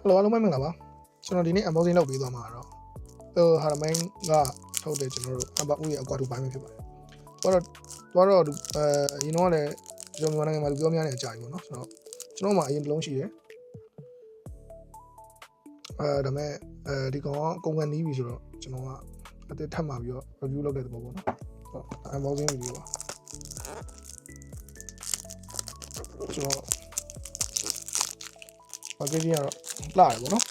Hello အားလုံးပဲမင်္ဂလာပါကျွန်တော်ဒီနေ့ unboxing လုပ်ပေးသွားမှာတော့ဟာရမိုင်းကထုတ်တဲ့ကျွန်တော်တို့အဘဦးရဲ့အကွာတူပိုင်းပဲဖြစ်ပါတယ်တော့ရင်းတော့လည်းကျွန်တော်မြန်မာနိုင်ငံမှာလူပြောများနေအကြပြီပေါ့နော်ဆိုတော့ကျွန်တော်မှအရင်တစ်လုံးရှိတယ်ဒါမဲ့ဒီကောင်ကကုန်ကန်နီးပြီဆိုတော့ကျွန်တော်ကအသက်ထပ်မှာပြီးတော့ review လုပ်တဲ့သဘောပေါ့နော်ဟုတ် unboxing video ပါကျွန်တော်packaging ကတော့လှတယ်ပေါ့နော်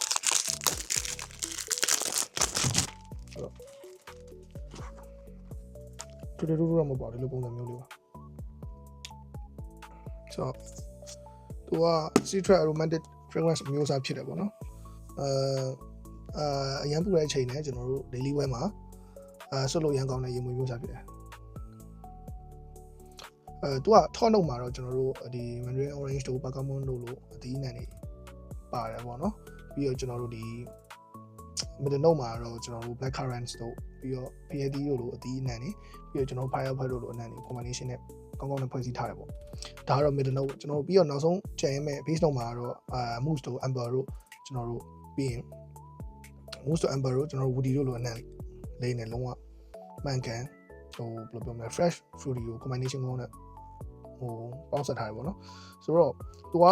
တူတူတော့မပေါ့ဒီလိုပုံစံမျိုးလေးပါဆိုတော့သူက citrus aromatic fragrance မျိုးစားဖြစ်တယ်ပေါ့နော်အရန်ပူတဲ့အချိန်နဲ့ကျွန်တော်တို့ daily wear မှာဆွတ်လို့ရန်ကောင်းတဲ့ရေမွေးမျိုးစားဖြစ်တယ်သူကထော့နှုတ်မှာတော့ကျွန်တော်တို့ဒီ mandarin orange တို့ bergamot တို့လိုအသီးအနှံတွေပါတယ်ပေါ့နော်ပြီးတော့ကျွန်တော်တို့ဒီ middle note မှာတော့ကျွန်တော်တို့ black currants တို့ပြီးတော့ PAD တို့လိုအသီးအနှံတွေပြီးတော့ကျွန်တော် fire fruit တို့လိုအနှံတွေ combination နဲ့ကောင်းကောင်းနဲ့ဖွဲ့စည်းထားတယ်ပေါ့ဒါကတော့ middle note ကျွန်တော်တို့ပြီးတော့နောက်ဆုံးကျန်ရမယ့် base note မှာတော့mousse တို့ amber တို့ကျွန်တော်တို့ပြီးရင် mousse တို့ amber တို့ကျွန်တော်တို့ woody တို့လိုအနှံလေးနဲ့လုံးဝမှန်ကန်ဟိုဘယ်လိုပြောမလဲ fresh fruity ကို combination ကောင်းတဲ့ဟိုပေါင်းစပ်ထားတယ်ပေါ့နော်ဆိုတော့သူက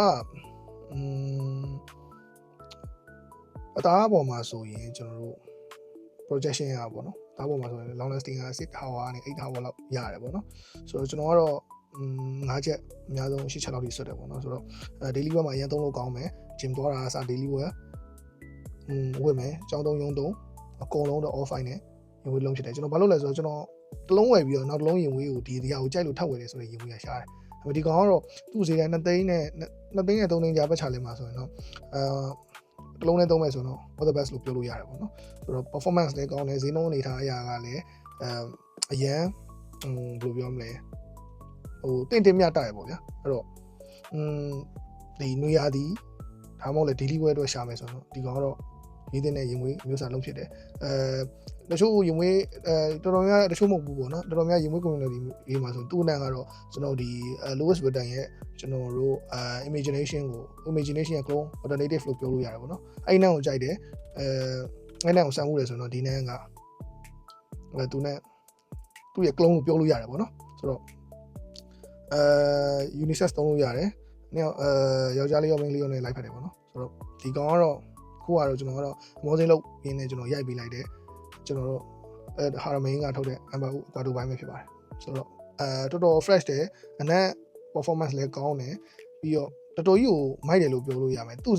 အသားပေါ်မှာဆိုရင်ကျွန်တော်တို့ projection ရပါပေါ့နော်ဒါပေါ်မှာဆိုရင် long lasting က6 hour နဲ့8 hour လောက်ရတယ်ပေါ့နော်ဆိုတော့ကျွန်တော်ကတော့5ချက်အများဆုံး8ချက်လောက်ထိဆွတ်တယ်ပေါ့နော်ဆိုတော့daily wear မှာအရင်သုံးလို့ကောင်းမယ် gym သွားတာအစား daily wear ဝတ်မယ်ကြောင်းသုံးရုံသုံးအကုန်လုံးတော့ off fine နဲ့ရင်ဝေးလုံးဖြစ်တယ်ကျွန်တော်ဘာလို့လဲဆိုတော့ကျွန်တော်တစ်လုံးဝယ်ပြီးတော့နောက်တစ်လုံးရင်ဝေးကိုဒီတရားကိုကြိုက်လို့ထပ်ဝယ်တယ်ဆိုရင်ရင်ဝေးရရှားတယ်ဒါပေမဲ့ဒီကောင်ကတော့သူ့ဈေးတိုင်း2သိန်းနဲ့3သိန်းကြားပတ်ချလဲမှာဆိုရင်တော့တစ်လုံးနဲ့သုံးမယ်ဆိုတော့ all the best လို့ပြောလို့ရတယ်ပေါ့နော်ဆိုတော့ performance လည်းကောင်းတယ်ဈေးနှုန်းအနေထားအရာကလည်းအရန်ဘယ်လိုပြောမလဲဟိုတင်မြတ်တိုက်ရပေါ့ဗျာအဲ့တော့ဒီနွေရာသီဒါမှမဟုတ်လေ daily wear အတွက်ရှာမယ်ဆိုတော့ဒီကောင်ကတော့ရေးတဲ့ရင်ဝေးမျိုးစားလုံးဖြစ်တယ်တချို့ရင်ဝေးတော်တော်များတချို့မဟုတ်ဘူးပေါ့နော်တော်တော်များရင်ဝေး community ရေးမှာဆိုသူ့အနံကတော့ကျွန်တော်ဒီ Louis Vuitton ရဲ့ကျွန်တော်တို့imagination ရဲ့ clone alternative လို့ပြောလို့ရတယ်ပေါ့နော်အဲ့နံကိုကြိုက်တယ်အဲ့နံကိုစမ်းမှုတယ်ဆိုတော့ဒီနံကသူနဲ့သူ့ရဲ့ clone လို့ပြောလို့ရတယ်ပေါ့နော်ဆိုတော့unisex သုံးလို့ရတယ်နောက်ယောက်ျားလေးရောမိန်းကလေးရောနဲ့လိုက်ဖက်တယ်ပေါ့နော်ဆိုတော့ဒီကောင်ကတော့ခုကတော့ကျွန်တော်ကတော့ modeling လုပ်ရင်းနဲ့ကျွန်တော်ရိုက်ပေးလိုက်တယ်ကျွန်တော်တို့ဟာရမင်းကထုတ်တဲ့ amber အကွာတူပိုင်းပဲဖြစ်ပါတယ်ဆိုတော့တော်တော် fresh တယ်အနက် performance လည်းကောင်းတယ်ပြီးတော့တော်တော်ကြီးကိုမိုက်တယ်လို့ပြောလို့ရမယ်သူ့